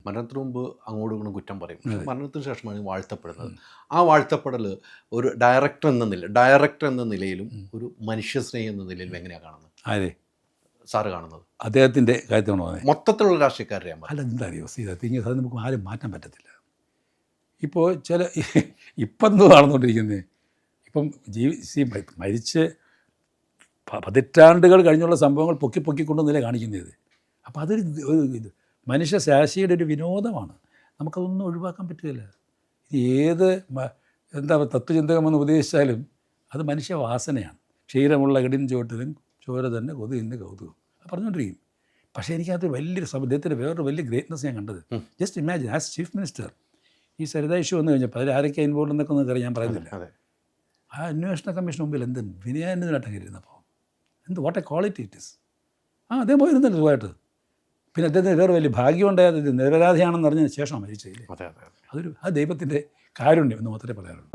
മരണത്തിന് മുമ്പ് അങ്ങോട്ടും ഇങ്ങോട്ടും കുറ്റം പറയും, പക്ഷെ മരണത്തിന് ശേഷമാണ് വാഴ്ത്തപ്പെടുന്നത്. ആ വാഴ്ത്തപ്പെടൽ ഒരു ഡയറക്ടർ എന്ന നിലയിലും ഒരു മനുഷ്യസ്നേഹി എന്ന നിലയിലും എങ്ങനെയാണ് കാണുന്നത്? അതെ, സാറ് കാണുന്നത് അദ്ദേഹത്തിൻ്റെ കാര്യത്തിലാണോ? മൊത്തത്തിലുള്ള രാഷ്ട്രീയക്കാരെ അല്ല, എന്താ അറിയോ, അത് നമുക്ക് ആരും മാറ്റാൻ പറ്റത്തില്ല. ഇപ്പോൾ ഇപ്പം എന്തോ നടന്നുകൊണ്ടിരിക്കുന്നത്, ഇപ്പം മരിച്ച് പതിറ്റാണ്ടുകൾ കഴിഞ്ഞുള്ള സംഭവങ്ങൾ പൊക്കിക്കൊണ്ടുവന്നില്ലേ കാണിക്കുന്നത്. അപ്പോൾ അതൊരു മനുഷ്യ ശാശിയുടെ ഒരു വിനോദമാണ്. നമുക്കതൊന്നും ഒഴിവാക്കാൻ പറ്റില്ല. ഏത് തത്വചിന്തകമെന്ന് ഉപദേശിച്ചാലും അത് മനുഷ്യവാസനയാണ്. ക്ഷീരമുള്ള കടിൻ ചുവട്ടിലും ചോര തന്നെ കൊതുകിൻ്റെ കൗതുകം പറഞ്ഞുകൊണ്ടിരിക്കും. പക്ഷേ എനിക്കത് വലിയൊരു അദ്ദേഹത്തിൻ്റെ വേറൊരു വലിയ ഗ്രേറ്റ്നസ് ഞാൻ കണ്ടത്. Just imagine, as chief minister ഈ സരിത ഇഷ്യൂ വന്നു കഴിഞ്ഞപ്പോൾ അതിൽ ആരൊക്കെ ഇൻവോൾവ് എന്നൊക്കെ ഒന്നും അറിയാൻ പറയുന്നില്ല. ആ അന്വേഷണ കമ്മീഷൻ മുമ്പിൽ എന്ത് വിനയാന്യനായിട്ടാണ് കയറിയിരുന്നപ്പോൾ what a quality it is. അദ്ദേഹം പോയിരുന്നല്ലോ സുഖമായിട്ട്. പിന്നെ അദ്ദേഹത്തിന് വേറെ വലിയ ഭാഗ്യം ഉണ്ടായത് നിരപരാധിയാണെന്ന് അറിഞ്ഞതിന് ശേഷം മരിച്ചില്ലേ. ആ ദൈവത്തിൻ്റെ കാരുണ്യം എന്ന് മാത്രമേ പറയാറുള്ളൂ.